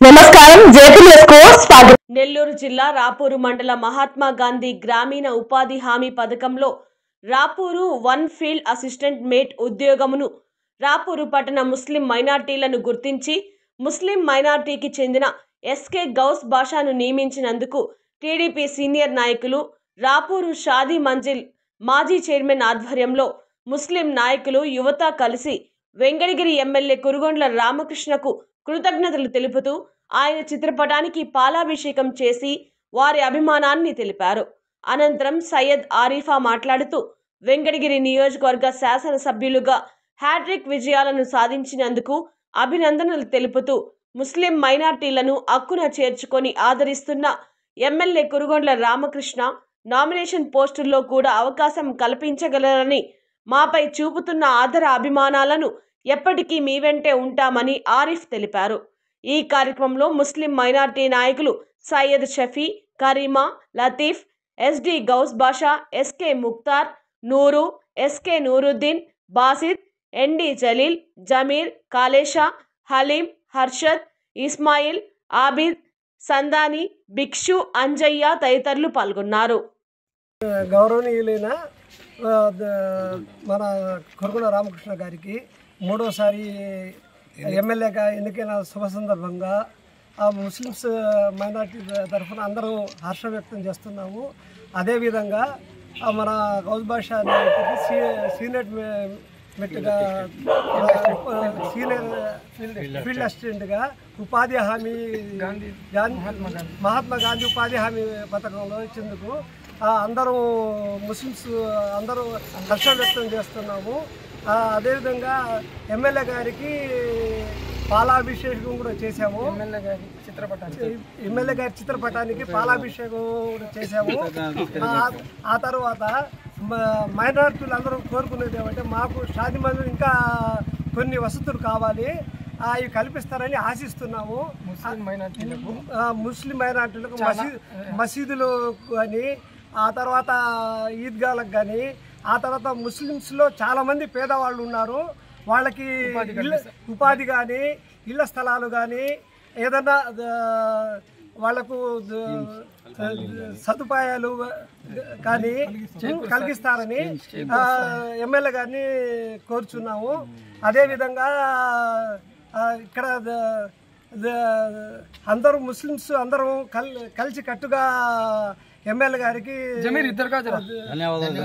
నమస్కారం జేపీఎస్కు స్వాగతం। నెల్లూరు జిల్లా రాపూరు మండల మహాత్మా గాంధీ గ్రామీణ ఉపాధి హామీ పథకంలో Rapur one field assistant mate ఉద్యోగమును రాపూరు పట్టణ ముస్లిం మైనార్టీలను గుర్తించి ముస్లిం మైనార్టీకి చెందిన ఎస్కే గౌస్ బాషాను నియమించినందుకు టీడీపీ సీనియర్ నాయకులు రాపూరు షాదీ మంజిల్ మాజీ చైర్మన్ ఆధ్వర్యంలో ముస్లిం నాయకులు యువత కలిసి వెంకటగిరి ఎమ్మెల్యే కురుగొండ్ల రామకృష్ణకు కృతజ్ఞతలు తెలుపుతూ ఆయన చిత్రపటానికి పాలాభిషేకం చేసి వారి అభిమానాన్ని తెలిపారు। అనంతరం సయ్యద్ ఆరిఫా మాట్లాడుతూ వెంకటగిరి నియోజకవర్గ శాసన సభ్యులుగా హ్యాట్రిక్ విజయాలను సాధించినందుకు అభినందనలు తెలుపుతూ ముస్లిం మైనార్టీలను హక్కున చేర్చుకొని ఆదరిస్తున్న ఎమ్మెల్యే కురుగొండ్ల రామకృష్ణ నామినేషన్ పోస్టుల్లో కూడా అవకాశం కల్పించగలరని మాపై చూపుతున్న ఆదర అభిమానాలను ఎప్పటికీ మీ వెంటే ఉంటామని ఆరిఫ్ తెలిపారు। ఈ కార్యక్రమంలో ముస్లిం మైనార్టీ నాయకులు సయ్యద్ షఫీ, కరీమా, లతీఫ్, ఎస్డి గౌస్ బాషా, ఎస్కే ముక్తార్, నూరు, ఎస్కే నూరుద్దీన్, బాసిద్, ఎన్డి జలీల్, జమీర్, కాలేషా, హలీం, హర్షద్, ఇస్మాయిల్, ఆబిద్, సందాని, భిక్షు, అంజయ్య తదితరులు పాల్గొన్నారు। గౌరవనీయులైన మన కురుగొండ్ల రామకృష్ణ గారికి మూడోసారి ఎమ్మెల్యేగా ఎన్నికైన శుభ సందర్భంగా ముస్లిమ్స్ మైనార్టీ తరఫున అందరూ హర్షం వ్యక్తం చేస్తున్నాము। అదేవిధంగా మన గౌస్ బాషా సీనియర్ మెట్గా సీనియర్ ఫీల్డ్ అసిస్టెంట్గా ఉపాధి హామీ మహాత్మా గాంధీ ఉపాధి హామీ పథకంలో ఇచ్చేందుకు అందరూ ముస్లిమ్స్ అందరూ హర్షం వ్యక్తం చేస్తున్నాము। అదేవిధంగా ఎమ్మెల్యే గారికి పాలాభిషేకం కూడా చేశాము। ఎమ్మెల్యే గారి చిత్రపటానికి పాలాభిషేకం కూడా చేశాము। ఆ తర్వాత మైనార్టీలు అందరూ కోరుకునేది ఏమంటే మాకు షాదీ మందిర్ ఇంకా కొన్ని వసతులు కావాలి, అవి కల్పిస్తారని ఆశిస్తున్నాము। ముస్లిం మైనార్టీలకు మసీదులు కానీ, ఆ తర్వాత ఈద్గాలకు కానీ, ఆ తర్వాత ముస్లిమ్స్లో చాలామంది పేదవాళ్ళు ఉన్నారు, వాళ్ళకి ఉపాధి కానీ ఇళ్ల స్థలాలు కానీ ఏదన్నా వాళ్లకు సదుపాయాలు కానీ కలిగిస్తారని ఎమ్మెల్యే గారిని కోరుచున్నాము। అదేవిధంగా ఇక్కడ అందరూ ముస్లిమ్స్ అందరూ కలిసి కట్టుగా ఎమ్మెల్యే గారికి ధన్యవాదాలు